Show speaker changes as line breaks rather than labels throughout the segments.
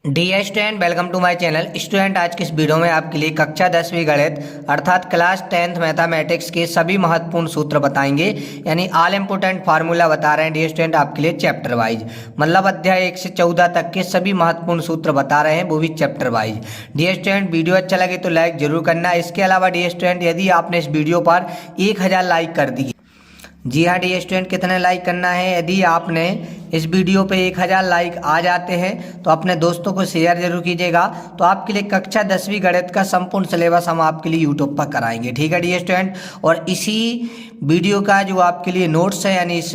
Dear student, welcome to my channel. Student, आज की इस वीडियो में आपके लिए कक्षा 10वीं गणित अर्थात क्लास 10th मैथमेटिक्स के सभी महत्वपूर्ण सूत्र बताएंगे, यानी ऑल इंपोर्टेंट फार्मूला बता रहे हैं डियर स्टूडेंट आपके लिए चैप्टर वाइज। मतलब अध्याय 1 से 14 तक के सभी महत्वपूर्ण सूत्र बता रहे हैं, वो भी chapter wise. Dear student, video अच्छा लगे तो लाइक जरूर करना। इसके अलावा डियर स्टूडेंट, यदि आपने इस वीडियो पर 1000 लाइक कर दिए, जी हाँ डियर स्टूडेंट, कितने लाइक करना है? यदि आपने इस वीडियो पे 1000 लाइक आ जाते हैं तो अपने दोस्तों को शेयर जरूर कीजिएगा। तो आपके लिए कक्षा 10वीं गणित का संपूर्ण सिलेबस हम आपके लिए यूट्यूब पर कराएंगे, ठीक है डियर स्टूडेंट। और इसी वीडियो का जो आपके लिए नोट्स है, यानी इस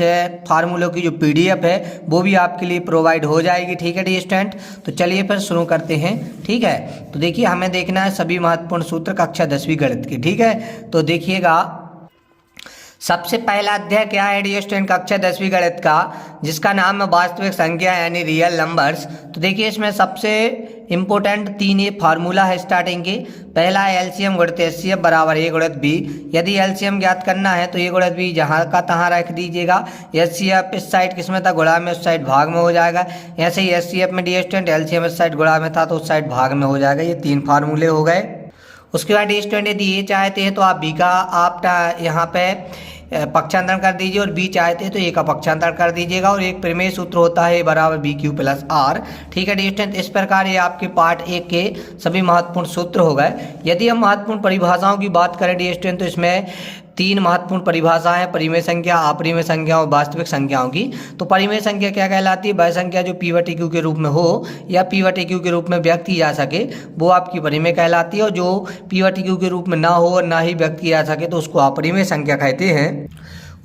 फार्मूलों की जो PDF है, वो भी आपके लिए प्रोवाइड हो जाएगी, ठीक है डियर स्टूडेंट। तो चलिए फिर शुरू करते हैं, ठीक है। तो देखिए, हमें देखना है सभी महत्वपूर्ण सूत्र कक्षा 10वीं गणित के, ठीक है। तो देखिएगा, सबसे पहला अध्याय क्या है डियर स्टूडेंट कक्षा 10वीं गणित का, जिसका नाम है वास्तविक संख्या यानी रियल नंबर्स। तो देखिए, इसमें सबसे इंपॉर्टेंट 3 ये फार्मूला है स्टार्टिंग के। पहला है एलसीएम गुणित एचसीएफ बराबर ए गुणित बी। यदि एलसीएम ज्ञात करना है तो ए गुणित बी जहाँ का तहाँ रख दीजिएगा। एचसीएफ इस साइड किसमें था, गुणा में, उस साइड भाग में हो जाएगा। ऐसे ही एचसीएफ में डियर स्टूडेंट एलसीएम इस साइड गुणा में था तो उस साइड भाग में हो जाएगा। ये 3 फार्मूले हो गए। उसके बाद डियर स्टूडेंट, यदि ये चाहते हैं तो आप बी का आप यहाँ पे पक्षांतरण कर दीजिए, और बी चाहते हैं तो ए का पक्षांतरण कर दीजिएगा। और एक प्रमेय सूत्र होता है बराबर BQ प्लस R, ठीक है डियर स्टूडेंट। इस प्रकार ये आपके पार्ट 1 के सभी महत्वपूर्ण सूत्र हो गए। यदि हम महत्वपूर्ण परिभाषाओं की बात करें डियर स्टूडेंट, तो इसमें 3 महत्वपूर्ण परिभाषाएं हैं, परिमेय संख्या, अपरिमेय संख्या और वास्तविक संख्याओं की। तो परिमेय संख्या क्या कहलाती है? वह संख्या जो P/Q के रूप में हो या P/Q के रूप में व्यक्त की जा सके, वो आपकी परिमेय कहलाती है। और जो P/Q के रूप में ना हो और ना ही व्यक्त की जा सके तो उसको अपरिमेय संख्या कहते हैं।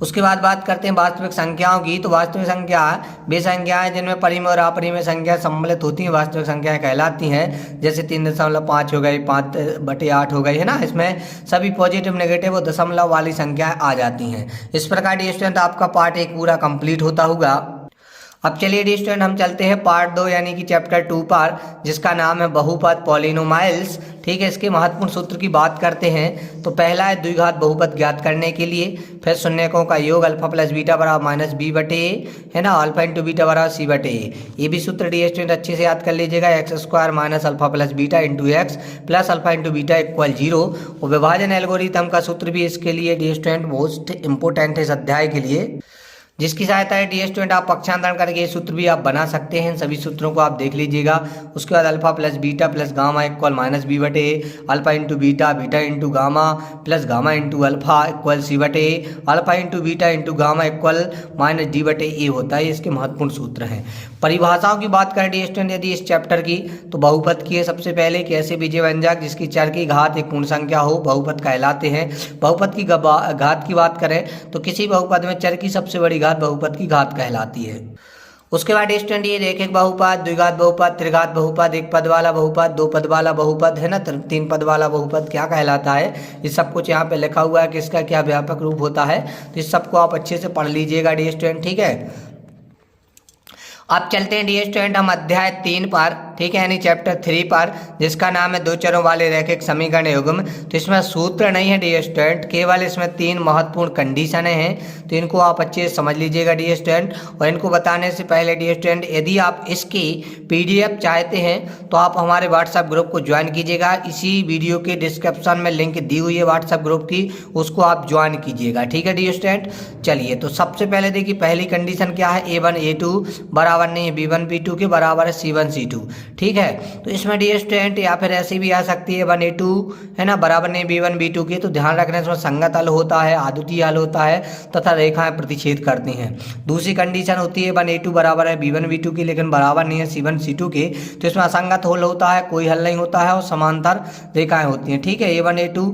उसके बाद बात करते हैं वास्तविक संख्याओं की। तो वास्तविक संख्या वे संख्याएं जिनमें परिमेय और अपरिमेय संख्या सम्मिलित होती हैं, वास्तविक संख्याएं कहलाती हैं। जैसे 3.5 हो गई, 5/8 हो गई, है ना। इसमें सभी पॉजिटिव नेगेटिव और दशमलव वाली संख्याएं आ जाती हैं। इस प्रकार डियर स्टूडेंट आपका पार्ट 1 पूरा कंप्लीट होता होगा। अब चलिए डियर स्टूडेंट, हम चलते हैं पार्ट 2 यानी कि चैप्टर 2 पर, जिसका नाम है बहुपद पॉलिनोमाइल्स, ठीक है। इसके महत्वपूर्ण सूत्र की बात करते हैं। तो पहला है द्विघात बहुपद ज्ञात करने के लिए, फिर शून्यकों का योग अल्फा प्लस बीटा बराबर माइनस बी बटे ए, है ना। अल्फा इंटू बीटा बराबर सी बटे ए। ये भी सूत्र डियर स्टूडेंट अच्छे से याद कर लीजिएगा। x² minus alpha plus beta into x plus alpha into beta equal 0। और विभाजन एल्गोरिथम का सूत्र भी इसके लिए डियर स्टूडेंट मोस्ट इंपोर्टेंट है इस अध्याय के लिए, जिसकी सहायता है डियर स्टूडेंट आप पक्षांतरण करके ये सूत्र भी आप बना सकते हैं। सभी सूत्रों को आप देख लीजिएगा। उसके बाद alpha plus beta plus gamma equal minus B बटे A, alpha into beta, beta into gamma plus gamma into alpha equal C बटे A, alpha into beta into gamma equal minus D बटे ए होता है। इसके महत्वपूर्ण सूत्र हैं। परिभाषाओं की बात करें डियर स्टूडेंट यदि इस चैप्टर की, तो बहुपद की है सबसे पहले कि ऐसे बीजीय व्यंजक जिसकी चर की घात एक पूर्ण संख्या हो, बहुपद कहलाते हैं। बहुपद की घात की बात करें तो किसी बहुपद में चर की सबसे बड़ी घात बहुपद की घात कहलाती है। उसके बाद स्टूडेंट ये रैखिक बहुपद, द्विघात बहुपद, त्रिघात बहुपद, एक पद वाला बहुपद, दो पद वाला बहुपद, है ना, 3 पद वाला बहुपद क्या कहलाता है, ये सब कुछ यहाँ पे लिखा हुआ है कि इसका क्या व्यापक रूप होता है। तो इस सबको आप अच्छे से पढ़ लीजिएगा डियर स्टूडेंट, ठीक है। अब चलते हैं डियर स्टूडेंट हम अध्याय 3 पर, ठीक है, यानी चैप्टर 3 पर, जिसका नाम है दो चरों वाले रैखिक समीकरण युग्म। तो इसमें सूत्र नहीं है डियर स्टूडेंट, केवल इसमें 3 महत्वपूर्ण कंडीशनें हैं। तो इनको आप अच्छे से समझ लीजिएगा डियर स्टूडेंट। और इनको बताने से पहले डियर स्टूडेंट, यदि आप इसकी PDF चाहते हैं तो आप हमारे व्हाट्सएप ग्रुप को ज्वाइन कीजिएगा। इसी वीडियो के डिस्क्रिप्शन में लिंक दी हुई है व्हाट्सएप ग्रुप की, उसको आप ज्वाइन कीजिएगा, ठीक है डियर स्टूडेंट। चलिए, तो सबसे पहले देखिए पहली कंडीशन क्या है, A1 A2 बराबर नहीं है B1 B2 के, बराबर है C1 C2, ठीक है। तो इसमें डियर स्टूडेंट या फिर ऐसी भी आ सकती है 1 A2, है ना, बराबर नहीं B1 B2 के। तो ध्यान रखना इसमें संगत हल होता है, आद्वितीय हल होता है तथा रेखाएं प्रतिच्छेद करती हैं। दूसरी कंडीशन होती है 1 A2 बराबर है B1 B2 के, लेकिन बराबर नहीं है C1 C2 के। तो इसमें असंगत हल होता है, कोई हल नहीं होता है और समांतर रेखाएं होती हैं, ठीक है। A1 A2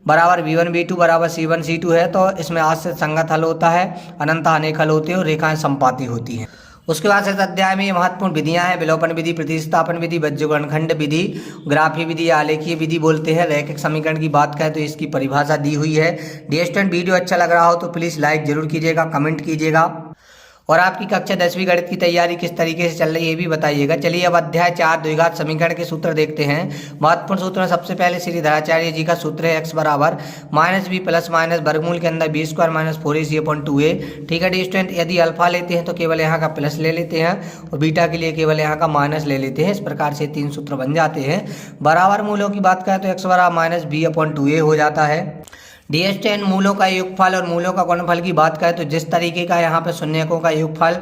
बराबर B1 B2 बराबर C1 C2 है, तो इसमें आश्रित संगत हल होता है, अनंत अनेक हल होते हैं और रेखाएं संपाती होती हैं। उसके बाद इस अध्याय में महत्वपूर्ण विधियां हैं, विलोपन विधि, प्रतिस्थापन विधि, बज्रगणखंड विधि, ग्राफीय विधि, आलेखीय विधि बोलते हैं। रैखिक समीकरण की बात करें तो इसकी परिभाषा दी हुई है। डियर स्टूडेंट, वीडियो अच्छा लग रहा हो तो प्लीज़ लाइक जरूर कीजिएगा, कमेंट कीजिएगा। और आपकी कक्षा 10वीं गणित की तैयारी किस तरीके से चल रही है ये भी बताइएगा। चलिए अब अध्याय 4 द्विघात समीकरण के सूत्र देखते हैं। महत्वपूर्ण सूत्र में सबसे पहले श्री धराचार्य जी का सूत्र है x बराबर -b प्लस माइनस वर्गमूल के अंदर b स्क्वायर माइनस 4ac/2a। ठीक है डी स्टूडेंट, यदि अल्फा लेते हैं तो केवल यहाँ का प्लस ले लेते हैं और बीटा के लिए केवल यहाँ का माइनस ले लेते हैं। इस प्रकार से 3 सूत्र बन जाते हैं। बराबर मूलों की बात करें तो x बराबर -b/2a हो जाता है। डी स्टूडेंट, मूलों का योगफल और मूलों का गुणनफल की बात करें तो जिस तरीके का यहाँ पे शून्यकों का योगफल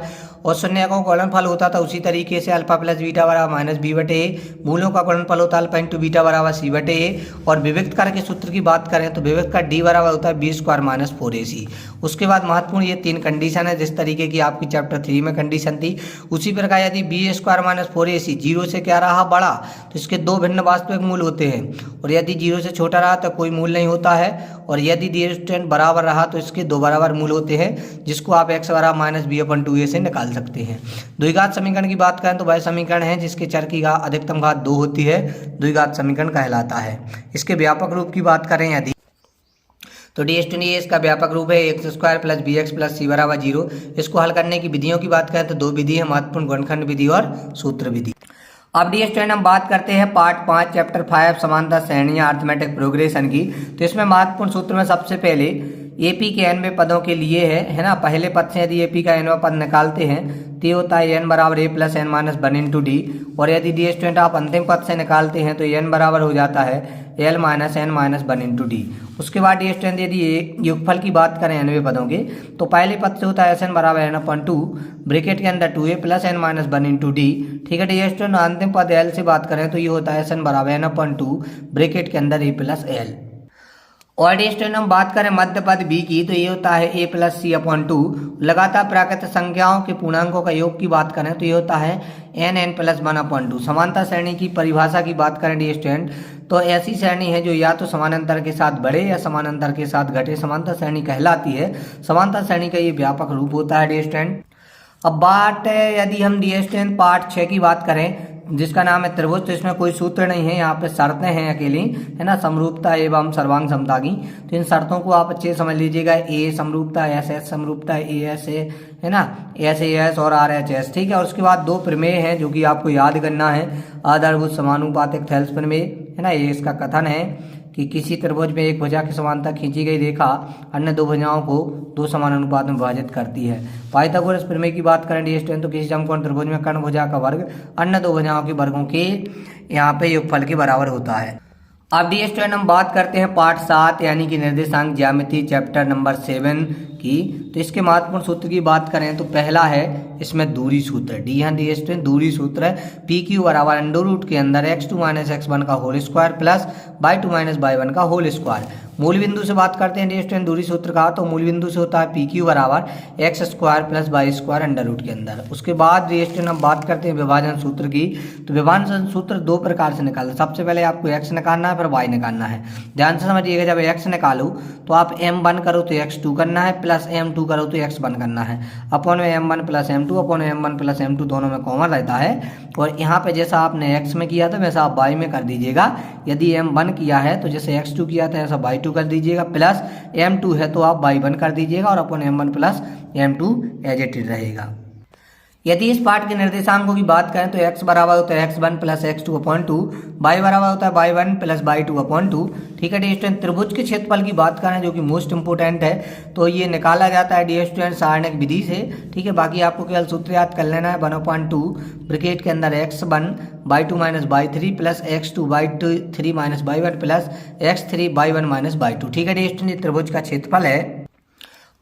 और शून्यकों का गुणनफल होता था उसी तरीके से अल्फा प्लस बीटा बराबर -b/a, मूलों का गुणनफल होता है अल्फा इंटू बीटा बराबर c/a। और विविक्त कर के सूत्र की बात करें तो विविक्त का d बराबर होता है b स्क्वायर माइनस 4ac। उसके बाद महत्वपूर्ण ये 3 कंडीशन है जिस तरीके की आपकी चैप्टर 3 में कंडीशन थी। उसी प्रकार यदि b स्क्वायर माइनस 4ac 0 से क्या रहा बड़ा तो इसके 2 भिन्न वास्तविक मूल होते हैं, और यदि 0 से छोटा रहा तो कोई मूल नहीं होता है, और यदि डी स्टूडेंट बराबर रहा तो इसके 2 बराबर मूल होते हैं जिसको आप x बराबर -b/2a से निकाल सकते हैं। द्विघात समीकरण की बात करें तो वह समीकरण है जिसके चर की अधिकतम घात 2 होती है, द्विघात समीकरण कहलाता है। इसके व्यापक रूप की बात करें यदि तो डी स्टूडेंट ये इसका व्यापक रूप है x square plus bx plus c बराबर 0। इसको हल करने की विधियों की बात करें तो 2 विधि है, महत्वपूर्ण गुणनखंड विधि और सूत्र विधि। अब डी स्टूडेंट हम बात करते हैं पार्ट 5 चैप्टर 5 समानता श्रेणियां अर्थमेटिक प्रोग्रेशन की। तो इसमें महत्वपूर्ण सूत्र में सबसे पहले एपी के nवें पदों के लिए है ना। पहले पद से यदि एपी का nवां पद निकालते हैं तो ये होता है n बराबर a plus n minus 1 into D, और यदि डी स्टूडेंट आप अंतिम पद से निकालते हैं तो n बराबर हो जाता है l minus n minus 1 into D. उसके बाद डी स्टूडेंट यदि योगफल की बात करें nवें पदों के तो पहले पद से होता है sn बराबर n/2 ब्रैकेट के अंदर 2a plus n minus 1 into D. ठीक है डी स्टूडेंट, अंतिम पद l से बात करें तो ये होता है sn बराबर n/2 ब्रैकेट के अंदर a प्लस l। और डी स्टूडेंट हम बात करें मध्य पद b की तो ये होता है a प्लस c/2। लगातार प्राकृतिक संख्याओं के पूर्णांकों का योग की बात करें तो ये होता है n प्लस 1/2। समानता श्रेणी की परिभाषा की बात करें डी स्टूडेंट तो ऐसी श्रेणी है जो या तो समानांतर के साथ बढ़े या समानांतर के साथ घटे, समानता श्रेणी कहलाती है। समानता श्रेणी का ये व्यापक रूप होता है डी स्टूडेंट। अब बात यदि हम डी स्टूडेंट पार्ट 6 की बात करें जिसका नाम है त्रिभुज, तो इसमें कोई सूत्र नहीं है, यहाँ पे शर्तें हैं अकेली है ना, समरूपता एवं सर्वांग समता की। तो इन शर्तों को आप अच्छे समझ लीजिएगा। ए समरूपता, एस एस समरूपता, ए एस ए है ना, एस ए एस और आर एच एस। ठीक है, और उसके बाद 2 प्रमेय हैं जो कि आपको याद करना है। आधारभूत समानुपातिक थेल्स प्रमेय है ना, ये इसका कथन है कि किसी त्रिभुज में एक भुजा की समांतर खींची गई रेखा अन्य 2 भुजाओं को 2 समान अनुपात में विभाजित करती है। पाइथागोरस प्रमेय की बात करें डी स्टूडेंट तो किसी समकोण त्रिभुज में कर्ण भुजा का वर्ग अन्य 2 भुजाओं के वर्गों के यहाँ पे योगफल के बराबर होता है। अब डी स्टूडेंट हम बात करते हैं पार्ट 7 यानी कि निर्देशांक ज्यामिति चैप्टर नंबर 7 की। तो इसके महत्वपूर्ण सूत्र की बात करें तो पहला है इसमें दूरी सूत्र। डी स्टूडेंट दूरी सूत्र है पी क्यू बराबर अंडर रूट के अंदर x2 माइनस x1 का whole square plus y2 minus y1 का होल स्क्वायर। मूल बिंदु से बात करते हैं डी स्टूडेंट दूरी सूत्र का, तो मूल बिंदु से होता है पी क्यू बराबर X square plus Y square under root के अंदर। उसके बाद डी स्टूडेंट हम बात करते हैं विभाजन सूत्र की। तो विभाजन सूत्र 2 प्रकार से निकालना। सबसे पहले आपको x निकालना है फिर y निकालना है। ध्यान से समझिएगा, जब x निकालो तो आप m1 करो तो x2 करना है प्लस m2 करो तो x1 करना है। अपॉन में m1 plus m2 upon m1 plus m2 दोनों में कॉमन रहता है, और यहाँ पे जैसा आपने x में किया था वैसा आप y में कर दीजिएगा। यदि m1 किया है तो जैसे x2 किया था ऐसा y2 कर दीजिएगा, प्लस m2 है तो आप y1 कर दीजिएगा, और अपन m1 plus m2 as it is रहेगा। यदि इस पार्ट के निर्देशांकों की बात करें तो x बराबर होता है x1 plus x2 upon 2, y बराबर होता है y1 प्लस y2 अपॉन 2। ठीक है डी स्टूडेंट, त्रिभुज के क्षेत्रफल की बात करें जो कि मोस्ट इंपोर्टेंट है, तो ये निकाला जाता है डी स्टूडेंट सारणिक विधि से। ठीक है, बाकी आपको केवल सूत्र याद कर लेना है 1/2 ब्रैकेट के अंदर x1 y2 minus y3 plus x2 y3 minus y1 plus x3 y1 minus y2। ठीक है डी स्टूडेंट, त्रिभुज का क्षेत्रफल है।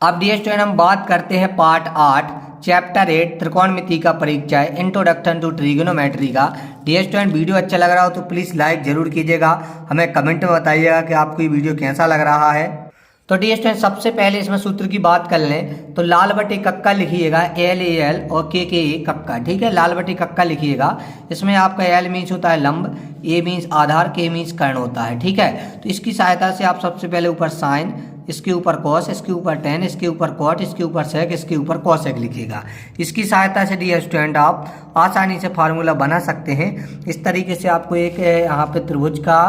अब डी स्टूडेंट हम बात करते हैं पार्ट 8 चैप्टर 8 त्रिकोणमिति का परिचय इंट्रोडक्शन टू ट्रिगोनोमेट्री का। डी स्टूडेंट वीडियो अच्छा लग रहा हो तो प्लीज़ लाइक जरूर कीजिएगा, हमें कमेंट में बताइएगा कि आपको ये वीडियो कैसा लग रहा है। तो डी स्टूडेंट सबसे पहले इसमें सूत्र की बात कर लें तो लाल बटे कक्का लिखिएगा LAL और KKA कक्का। ठीक है, लाल बटे कक्का लिखिएगा। इसमें आपका L मीन्स होता है लंब, A मीन्स आधार, K मीन्स कर्ण होता है। ठीक है, तो इसकी सहायता से आप सबसे पहले ऊपर साइन, इसके ऊपर कॉस, इसके ऊपर टेन, इसके ऊपर कॉट, इसके ऊपर सेक, इसके ऊपर कॉसेक लिखिएगा। इसकी सहायता से डी स्टूडेंट आप आसानी से फार्मूला बना सकते हैं। इस तरीके से आपको एक यहाँ पे त्रिभुज का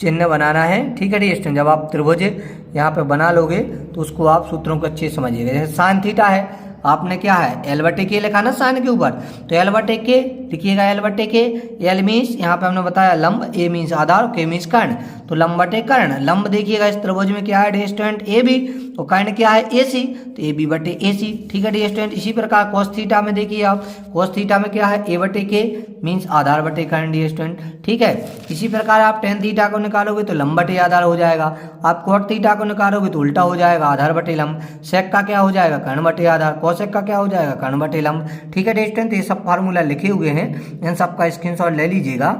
चिन्ह बनाना है। ठीक है डी स्टूडेंट, जब आप त्रिभुज यहाँ पे बना लोगे तो उसको आप सूत्रों को अच्छे समझिएगा। जैसे साइन थीटा है, आपने क्या है एल बटे के लिखा ना साइन के ऊपर, तो एल बटे के लिखिएगा, एल बटे के। एल मीन्स यहाँ पे हमने बताया लंब, ए मीन्स आधार, के मीन्स कर्ण, तो लंब बटे कर्ण। लंब देखिएगा इस त्रिभुज में क्या है डियर स्टूडेंट ए बी, और कर्ण क्या है ए सी, तो ए बी बटे ए सी। ठीक है डियर स्टूडेंट। इसी प्रकार कोस थीटा में देखिए आप, कोस थीटा में क्या है ए बटे के मीन्स आधार बटे कर्ण डियर स्टूडेंट। ठीक है। इसी प्रकार आप टेन थीटा को निकालोगे तो लंब बटे आधार हो जाएगा, आप कोट थीटा को निकालोगे तो उल्टा हो जाएगा, आधार बटे लंब। सेक का क्या हो जाएगा कर्ण बटे आधार, कोसेक का क्या हो जाएगा कर्ण बटे लंब। ठीक है डियर स्टूडेंट। ये सब फार्मूला लिखे हुए हैं, इन सबका स्क्रीनशॉट ले लीजिएगा।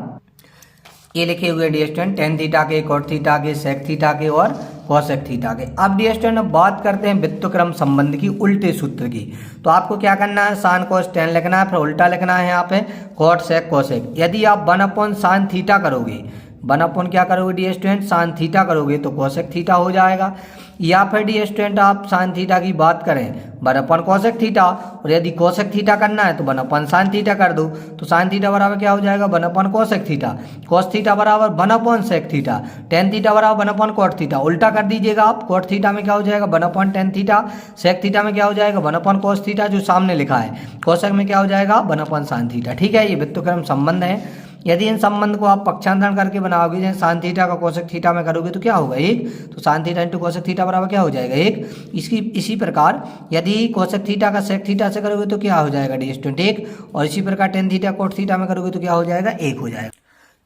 ये लिखे हुए डियर स्टूडेंट टेन थीटा के, कोट थीटा के, सेक थीटा के और कोसेक थीटा के। अब डियर स्टूडेंट अब बात करते हैं व्युत्क्रम संबंध की उल्टे सूत्र की। तो आपको क्या करना है, साइन कोस टेन लिखना है, फिर उल्टा लिखना है यहाँ पे कोट सेक कोसेक। यदि आप 1 साइन थीटा करोगे, 1 क्या करोगे डियर स्टूडेंट साइन थीटा करोगे तो कोसेक थीटा हो जाएगा। या फिर डियर स्टूडेंट आप साइन थीटा की बात करें 1 कोसेक थीटा, और यदि कोसेक थीटा करना है तो 1 साइन थीटा कर दो, तो साइन थीटा बराबर क्या हो जाएगा 1 कोसेक थीटा, कोस थीटा बराबर 1 सेक थीटा, टेन थीटा बराबर 1 कोट थीटा। उल्टा कर दीजिएगा आप, कोट थीटा में क्या हो जाएगा 1 टेन थीटा, सेक थीटा में क्या हो जाएगा 1 कोस थीटा जो सामने लिखा है, कोसेक में क्या हो जाएगा 1 साइन थीटा। ठीक है, ये व्युत्क्रम संबंध है। यदि इन संबंध को आप पक्षांतरण करके बनाओगे, जैसे साइन थीटा का कोसेक थीटा में करोगे तो क्या होगा 1, तो sine theta into cosec theta बराबर क्या हो जाएगा 1। इसी प्रकार यदि कोसेक थीटा का सेक थीटा से करोगे तो क्या हो जाएगा डियर स्टूडेंट 1, और इसी प्रकार टेन थीटा कोट थीटा में करोगे तो क्या हो जाएगा 1 हो जाएगा।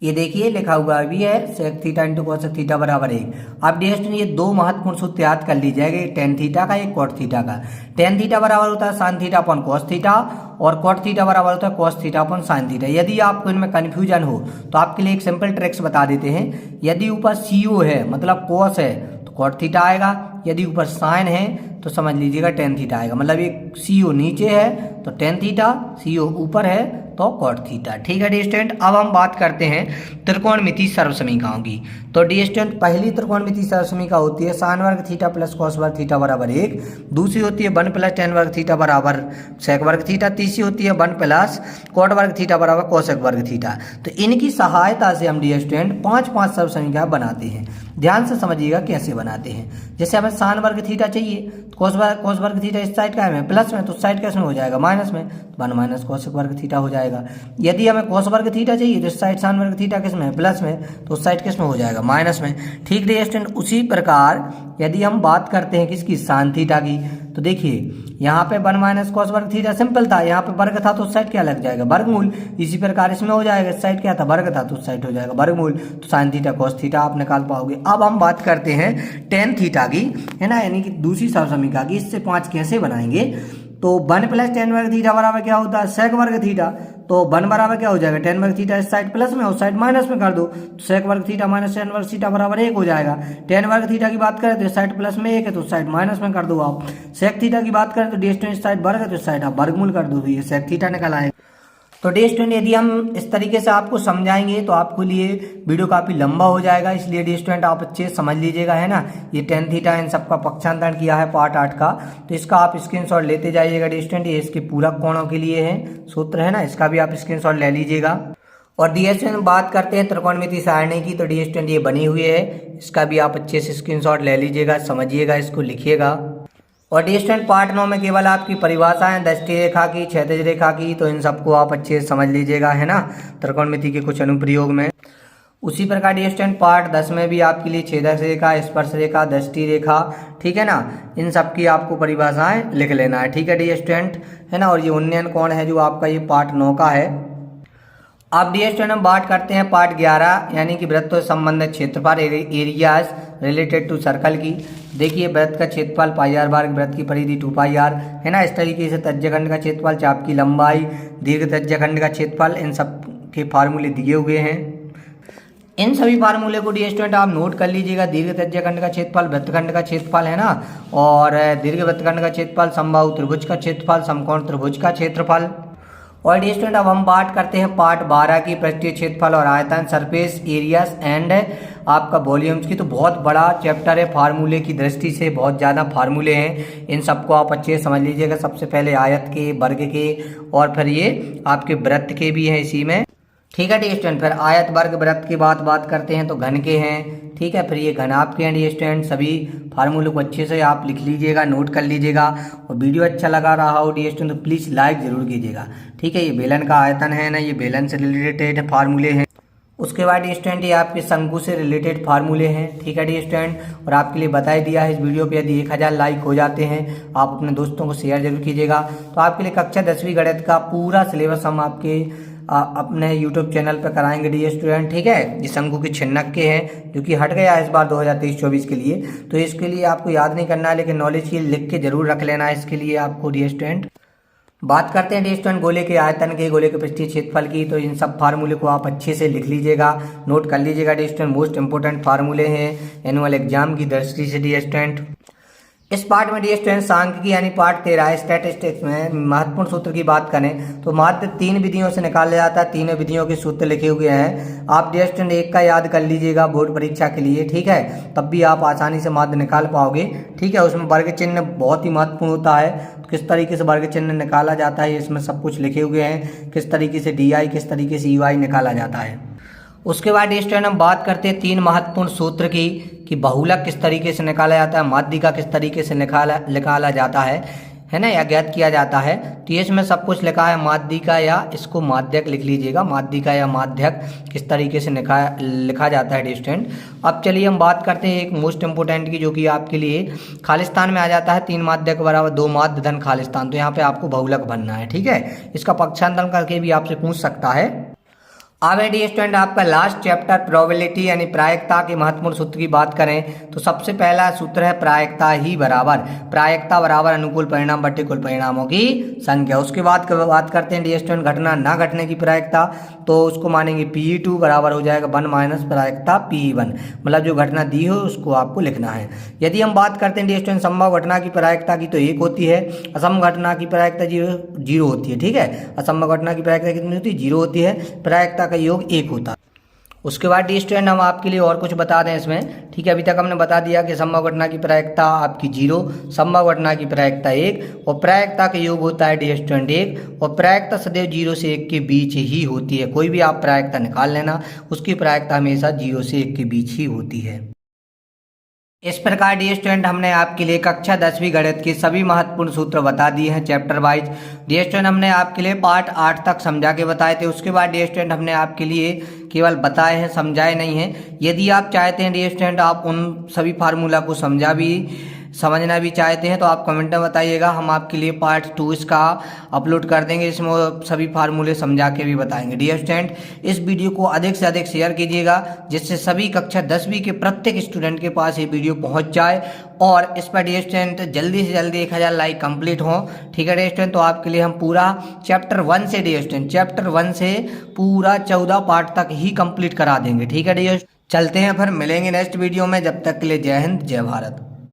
ये देखिए लिखा हुआ भी है sec theta into cosec theta बराबर 1। अब डियर स्टूडेंट ये दो महत्वपूर्ण सूत्र याद कर लीजिएगा, एक टेन थीटा का, एक कोट थीटा का। टेन थीटा बराबर होता है sine theta upon cos theta, और कोट थीटा बराबर होता है cos theta upon sine theta. यदि आपको इनमें कन्फ्यूजन हो तो आपके लिए एक सिंपल ट्रिक्स बता देते हैं। यदि ऊपर CO है मतलब कोस है तो कोट थीटा आएगा, यदि ऊपर साइन है तो समझ लीजिएगा टेन थीटा आएगा। मतलब एक CO नीचे है तो टेन थीटा, CO ऊपर है तो कोट थीटा। ठीक है डियर स्टूडेंट। अब हम बात करते हैं त्रिकोणमितीय सर्वसमीकरणों की। तो डियर स्टूडेंट पहली त्रिकोणमितीय सर्वसमीकरण होती है साइन वर्ग थीटा प्लस कोस वर्ग थीटा बराबर 1, दूसरी होती है 1 प्लस टेन वर्ग थीटा बराबर सेक वर्ग थीटा, तीसरी होती है 1 प्लस कोट वर्ग थीटा बराबर कोसेक वर्ग थीटा। तो इनकी सहायता से हम डियर स्टूडेंट 5 सर्वसमीकरण बनाते हैं। ध्यान से समझिएगा कैसे बनाते हैं। जैसे हमें साइन वर्ग थीटा चाहिए, कोस वर्ग थीटा इस साइड का है प्लस में, तो साइड कैसे हो जाएगा माइनस में, 1 माइनस कोसेक वर्ग थीटा हो जाएगा। यदि हमें कोस वर्ग थीटा चाहिए तो इस साइड साइन वर्ग थीटा किस में प्लस में, तो उस साइड किस में हो जाएगा माइनस में। ठीक है स्टूडेंट। उसी प्रकार यदि हम बात करते हैं किसकी साइन थीटा की, तो देखिए यहाँ पे 1 माइनस कोस वर्ग थीटा सिंपल था, यहाँ पे वर्ग था तो उस साइड क्या लग जाएगा वर्गमूल। इसी प्रकार इसमें हो जाएगा, इस साइड क्या था वर्ग था तो उस साइड हो जाएगा वर्गमूल, तो साइन थीटा कोस थीटा आप निकाल पाओगे। अब हम बात करते हैं टेन थीटा की, है ना, यानी कि दूसरी सर्वसमीकरण की। इससे 5 कैसे बनाएंगे, तो 1 प्लस टेन वर्ग थीटा बराबर क्या होता है सेक वर्ग थीटा, तो 1 बराबर क्या हो जाएगा टेन वर्ग थीटा इस साइड प्लस में, उस साइड माइनस में कर दो, तो सेक वर्ग थीटा माइनस टेन वर्ग थीटा बराबर 1 हो जाएगा। टेन वर्ग थीटा की बात करें तो इस साइड प्लस में 1 है तो उस साइड माइनस में कर दो आप। सेक थीटा की बात करें तो डिस्टेंस इस साइड वर्ग है तो इस साइड आप वर्गमूल कर दो, ये सेक थीटा निकल आएगा। तो डे स्टूडेंट यदि हम इस तरीके से आपको समझाएंगे तो आपको लिए वीडियो काफ़ी लंबा हो जाएगा, इसलिए डे स्टूडेंट आप अच्छे समझ लीजिएगा, है ना। ये टेन थीटा इन सबका पक्षांतरण किया है पार्ट 8 का, तो इसका आप स्क्रीनशॉट लेते जाइएगा डे स्टूडेंट। ये इसके पूरक कोणों के लिए है सूत्र, है ना, इसका भी आप स्क्रीनशॉट ले लीजिएगा। और डी स्टूडेंट बात करते हैं त्रिकोणमितीय सारणी की, तो डी स्टूडेंट ये बनी हुई है, इसका भी आप अच्छे से स्क्रीनशॉट ले लीजिएगा, समझिएगा, इसको लिखिएगा। और डी स्टूडेंट पार्ट 9 में केवल आपकी परिभाषाएं दृष्टि रेखा की, क्षैतिज रेखा की, तो इन सबको आप अच्छे से समझ लीजिएगा, है ना, त्रिकोणमिति के कुछ अनुप्रयोग में। उसी प्रकार डी स्टूडेंट पार्ट 10 में भी आपके लिए छेदक रेखा, स्पर्श रेखा, दृष्टि रेखा, ठीक है ना, इन सब की आपको परिभाषाएं लिख लेना है। ठीक है डी स्टूडेंट, है ना। और ये उन्नयन कोण है जो आपका ये पार्ट 9 का है। अब डी स्टूडेंट हम बात करते हैं पार्ट 11 यानी कि वृत्त से संबंधित क्षेत्रफल एरियाज रिलेटेड टू सर्कल की। देखिए वृत्त का क्षेत्रफल पाई आर वर्ग, वृत्त की परिधि 2 पाई आर, है ना। इस तरीके से तज्जखंड का क्षेत्रफल, चाप की लंबाई, दीर्घ तज्जखंड का क्षेत्रफल, इन सब के फार्मूले दिए हुए हैं। इन सभी फार्मूले को डी स्टूडेंट आप नोट कर लीजिएगा। दीर्घ तज्जखंड का क्षेत्रफल, वृत्तखंड का क्षेत्रफल, है ना, और दीर्घ वृत्तखंड का क्षेत्रफल, समबाहु त्रिभुज का क्षेत्रफल, समकोण त्रिभुज का क्षेत्रफल। और डी स्टूडेंट अब हम बात करते हैं पार्ट 12 की, पृष्ठीय क्षेत्रफल और आयतन, सरफेस एरियाज एंड आपका वॉल्यूम्स की। तो बहुत बड़ा चैप्टर है, फार्मूले की दृष्टि से बहुत ज़्यादा फार्मूले हैं, इन सबको आप अच्छे से समझ लीजिएगा। सबसे पहले आयत के, वर्ग के, और फिर ये आपके वृत्त के भी हैं इसी में। ठीक है डी स्टूडेंट। फिर आयत वर्ग वृत्त की बात करते हैं तो घन के हैं। ठीक है, फिर ये घन आपके हैं डी स्टूडेंट। सभी फार्मूले को अच्छे से आप लिख लीजिएगा, नोट कर लीजिएगा। और वीडियो अच्छा लगा रहा हो डी स्टूडेंट तो प्लीज़ लाइक ज़रूर कीजिएगा। ठीक है, ये बेलन का आयतन है ना, ये बेलन से रिलेटेड फार्मूले हैं। उसके बाद डी स्टूडेंट ये आपके शंकु से रिलेटेड फार्मूले हैं। ठीक है डी स्टूडेंट, और आपके लिए बता दिया है इस वीडियो पे यदि 1000 लाइक हो जाते हैं आप अपने दोस्तों को शेयर जरूर कीजिएगा। तो आपके लिए कक्षा 10वीं गणित का पूरा सिलेबस हम आपके अपने यूट्यूब चैनल पर कराएंगे डी स्टूडेंट। ठीक है, ये शंकु के छिन्नक के हैं जो कि हट गया है इस बार 2023-24 के लिए। तो इसके लिए आपको याद नहीं करना है, लेकिन नॉलेज की लिख के जरूर रख लेना है इसके लिए आपको डी स्टूडेंट। बात करते हैं डी स्टूडेंट गोले के आयतन के, गोले के पृष्ठीय क्षेत्रफल की। तो इन सब फार्मूले को आप अच्छे से लिख लीजिएगा, नोट कर लीजिएगा डी स्टूडेंट। मोस्ट इंपोर्टेंट फार्मूले हैं एनुअल एग्जाम की दृष्टि से डी स्टूडेंट। इस पार्ट में डी स्टूडेंट सांख्यिकी यानी पार्ट 13 स्टैटिस्टिक्स में महत्वपूर्ण सूत्र की बात करें तो मात्र 3 विधियों से निकाला जाता है। तीनों विधियों के सूत्र लिखे हुए हैं। आप डी स्टूडेंट एक का याद कर लीजिएगा बोर्ड परीक्षा के लिए। ठीक है, तब भी आप आसानी से माध्य निकाल पाओगे। ठीक है, उसमें वर्ग चिन्ह बहुत ही महत्वपूर्ण होता है। तो किस तरीके से वर्ग चिन्ह निकाला जाता है इसमें सब कुछ लिखे हुए हैं। किस तरीके से DI, किस तरीके से UI निकाला जाता है। उसके बाद स्टूडेंट हम बात करते हैं 3 महत्वपूर्ण सूत्र की कि बहुलक किस तरीके से निकाला जाता है, माध्यिका किस तरीके से निकाला जाता है ना, या ज्ञात किया जाता है। तो इसमें सब कुछ लिखा है। माध्यिका या इसको माध्यक लिख लीजिएगा, माध्यिका या माध्यक किस तरीके से लिखा जाता है स्टूडेंट। अब चलिए हम बात करते हैं एक मोस्ट इंपोर्टेंट की जो कि आपके लिए खालिस्तान में आ जाता है। 3 माध्यक बराबर 2 माध्य धन खालिस्तान। तो यहाँ पे आपको बहुलक बनना है। ठीक है, इसका पक्षांतरण करके भी आपसे पूछ सकता है। अब डी स्टूडेंट आपका लास्ट चैप्टर प्रोबेबिलिटी यानी प्रायिकता के महत्वपूर्ण सूत्र की बात करें तो सबसे पहला सूत्र है प्रायिकता बराबर अनुकूल परिणाम बट्टे कुल परिणामों की संख्या। उसके बाद बात करते हैं डी स्टूडेंट घटना ना घटने की प्रायिकता। तो उसको मानेंगे PE2 बराबर हो जाएगा 1 माइनस प्रायिकता PE1, मतलब जो घटना दी हो उसको आपको लिखना है। यदि हम बात करते हैं डी स्टूडेंट संभव घटना की प्रायिकता की तो 1 होती है, असंभव घटना की प्रायिकता 0 होती है। ठीक है, असंभव घटना की प्रायिकता कितनी होती है? 0 होती है। प्रायिकता का योग 1 होता है। उसके बाद डी स्टूडेंट हम आपके लिए और कुछ बता दें इसमें। ठीक है, अभी तक हमने बता दिया कि संभव घटना की प्रायिकता आपकी 0, संभव घटना की प्रायिकता 1 और प्रायिकता का योग होता है डी स्टूडेंट 1। और प्रायिकता सदैव 0 से 1 के बीच ही होती है। कोई भी आप प्रायिकता निकाल लेना, उसकी प्रायिकता हमेशा 0 से 1 के बीच ही होती है। इस प्रकार डी स्टूडेंट हमने आपके लिए कक्षा 10वीं गणित के सभी महत्वपूर्ण सूत्र बता दिए हैं चैप्टर वाइज। डी स्टूडेंट हमने आपके लिए पार्ट 8 तक समझा के बताए थे। उसके बाद डी स्टूडेंट हमने आपके लिए केवल बताए हैं, समझाए नहीं हैं। यदि आप चाहते हैं डी स्टूडेंट आप उन सभी फार्मूला को समझना भी चाहते हैं तो आप कमेंट में बताइएगा, हम आपके लिए पार्ट 2 इसका अपलोड कर देंगे, इसमें सभी फार्मूले समझा के भी बताएंगे। डियर स्टूडेंट, इस वीडियो को अधिक से अधिक शेयर कीजिएगा जिससे सभी कक्षा 10वीं के प्रत्येक स्टूडेंट के पास ये वीडियो पहुंच जाए और इस पर डियर स्टूडेंट जल्दी से जल्दी 1000 लाइक कंप्लीट हो। ठीक है डियर स्टूडेंट, तो आपके लिए हम पूरा चैप्टर 1 से डियर स्टूडेंट चैप्टर 1 से पूरा 14 पार्ट तक ही कंप्लीट करा देंगे। ठीक है डियर, चलते हैं फिर मिलेंगे नेक्स्ट वीडियो में। जब तक के लिए जय हिंद जय भारत।